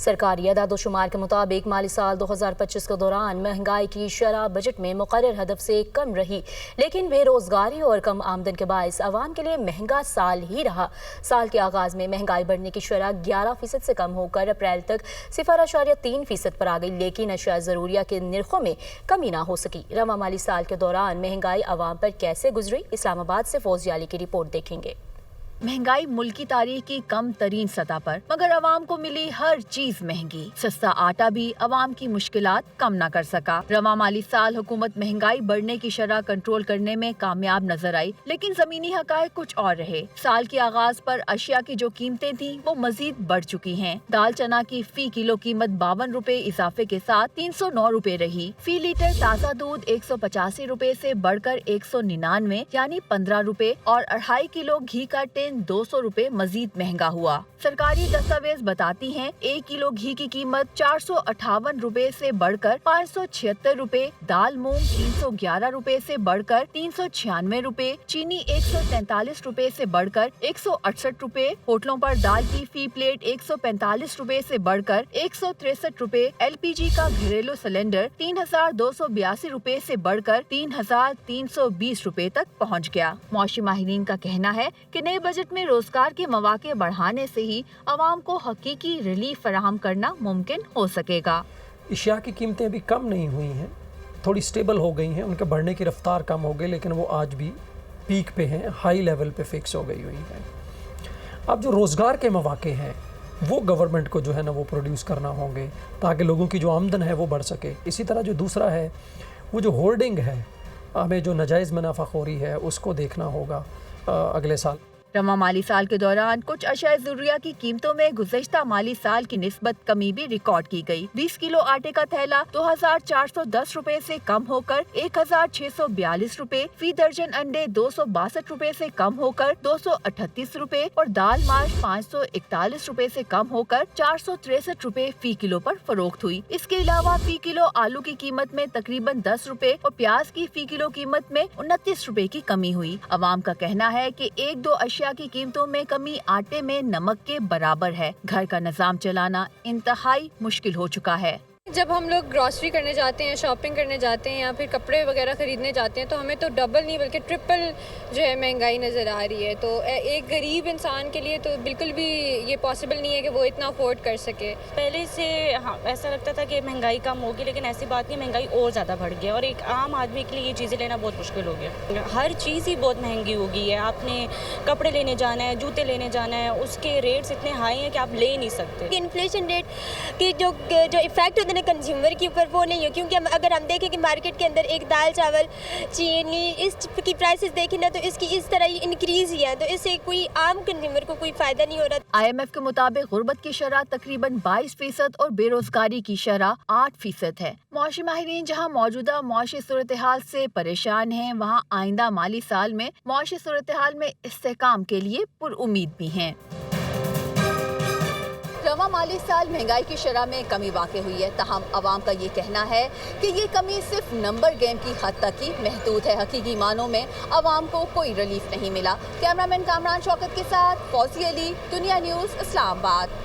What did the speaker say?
سرکاری اعداد و شمار کے مطابق مالی سال 2025 کے دوران مہنگائی کی شرح بجٹ میں مقرر ہدف سے کم رہی، لیکن بے روزگاری اور کم آمدن کے باعث عوام کے لیے مہنگا سال ہی رہا۔ سال کے آغاز میں مہنگائی بڑھنے کی شرح 11% سے کم ہو کر اپریل تک 0.3% پر آ گئی، لیکن اشیاء ضروریہ کے نرخوں میں کمی نہ ہو سکی۔ رواں مالی سال کے دوران مہنگائی عوام پر کیسے گزری، اسلام آباد سے فوزیہ علی کی رپورٹ دیکھیں گے۔ مہنگائی ملکی تاریخ کی کم ترین سطح پر، مگر عوام کو ملی ہر چیز مہنگی۔ سستا آٹا بھی عوام کی مشکلات کم نہ کر سکا۔ رواں مالی سال حکومت مہنگائی بڑھنے کی شرح کنٹرول کرنے میں کامیاب نظر آئی، لیکن زمینی حقائق کچھ اور رہے۔ سال کے آغاز پر اشیاء کی جو قیمتیں تھیں وہ مزید بڑھ چکی ہیں۔ دال چنا کی فی کلو قیمت 52 روپے اضافے کے ساتھ 309 روپے رہی۔ فی لیٹر تازہ دودھ 185 روپے سے بڑھ کر 199 یعنی 15 روپے، اور 2.5 کلو گھی کا ٹین 200 روپے مزید مہنگا ہوا۔ سرکاری دستاویز بتاتی ہیں 1 کلو گھی کی قیمت 458 روپے سے بڑھ کر 576 روپے، دال مونگ 311 روپے سے بڑھ کر 396 روپے، چینی 143 روپے سے بڑھ کر 168 روپے، ہوٹلوں پر دال کی فی پلیٹ 145 روپے سے بڑھ کر 163 روپے، ایل پی جی کا گھریلو سلنڈر 3282 روپے سے بڑھ کر 3320 روپے تک پہنچ گیا۔ معاشی ماہرین کا کہنا ہے کہ نئے بجٹ میں روزگار کے مواقع بڑھانے سے ہی عوام کو حقیقی ریلیف فراہم کرنا ممکن ہو سکے گا۔ اشیاء کی قیمتیں بھی کم نہیں ہوئی ہیں، تھوڑی سٹیبل ہو گئی ہیں، ان کے بڑھنے کی رفتار کم ہو گئی، لیکن وہ آج بھی پیک پہ ہیں، ہائی لیول پہ فکس ہو گئی ہوئی ہیں۔ اب جو روزگار کے مواقع ہیں وہ گورنمنٹ کو جو ہے نا وہ پروڈیوس کرنا ہوں گے تاکہ لوگوں کی جو آمدن ہے وہ بڑھ سکے۔ اسی طرح جو دوسرا ہے وہ جو ہولڈنگ ہے، ہمیں جو ناجائز منافع خوری ہے اس کو دیکھنا ہوگا اگلے سال۔ رواں مالی سال کے دوران کچھ اشیاء ضروریہ کی قیمتوں میں گزشتہ مالی سال کی نسبت کمی بھی ریکارڈ کی گئی۔ 20 کلو آٹے کا تھیلا 2410 روپے سے کم ہو کر 1642 روپے، فی درجن انڈے 262 روپے سے کم ہو کر 238 روپے، اور دال ماش 541 روپے سے کم ہو کر 463 روپے فی کلو پر فروخت ہوئی۔ اس کے علاوہ فی کلو آلو کی قیمت میں تقریباً 10 روپے اور پیاز کی فی کلو قیمت میں 29 روپے کی کمی ہوئی۔ عوام کا کہنا ہے کہ 1-2 اشیاء کی قیمتوں میں کمی آٹے میں نمک کے برابر ہے۔ گھر کا نظام چلانا انتہائی مشکل ہو چکا ہے۔ جب ہم لوگ گروسری کرنے جاتے ہیں، شاپنگ کرنے جاتے ہیں یا پھر کپڑے وغیرہ خریدنے جاتے ہیں تو ہمیں تو ڈبل نہیں بلکہ ٹرپل جو ہے مہنگائی نظر آ رہی ہے۔ تو ایک غریب انسان کے لیے تو بالکل بھی یہ پاسبل نہیں ہے کہ وہ اتنا افورڈ کر سکے۔ پہلے سے ایسا لگتا تھا کہ مہنگائی کم ہوگی، لیکن ایسی بات نہیں، مہنگائی اور زیادہ بڑھ گئی اور ایک عام آدمی کے لیے یہ چیزیں لینا بہت مشکل ہو گیا۔ ہر چیز ہی بہت مہنگی ہو گئی ہے۔ آپ نے کپڑے لینے جانا ہے، جوتے لینے جانا ہے، اس کے ریٹس اتنے ہائی ہیں کہ آپ لے نہیں سکتے۔ انفلیشن ریٹ کی جو افیکٹ ہوتے ہیں کنزیومر کے اوپر وہ نہیں ہو، کیونکہ اگر ہم دیکھیں کہ مارکیٹ کے اندر ایک دال چاول چینی اس کی پرائسز دیکھیں نا تو اس کی اس طرح ہی انکریز ہی ہے، تو اس سے کوئی عام کنزیومر کو کوئی فائدہ نہیں ہو رہا۔ IMF کے مطابق غربت کی شرح تقریباً 22% اور بے روزگاری کی شرح 8% ہے۔ معاشی ماہرین جہاں موجودہ معاشی صورتحال سے پریشان ہیں، وہاں آئندہ مالی سال میں معاشی صورتحال میں استحکام کے لیے پر امید بھی ہیں۔ رواں مالی سال مہنگائی کی شرح میں کمی واقع ہوئی ہے، تاہم عوام کا یہ کہنا ہے کہ یہ کمی صرف نمبر گیم کی حد تک ہی محدود ہے، حقیقی معنوں میں عوام کو کوئی ریلیف نہیں ملا۔ کیمرامین کامران شوکت کے ساتھ فوزیہ علی، دنیا نیوز، اسلام آباد۔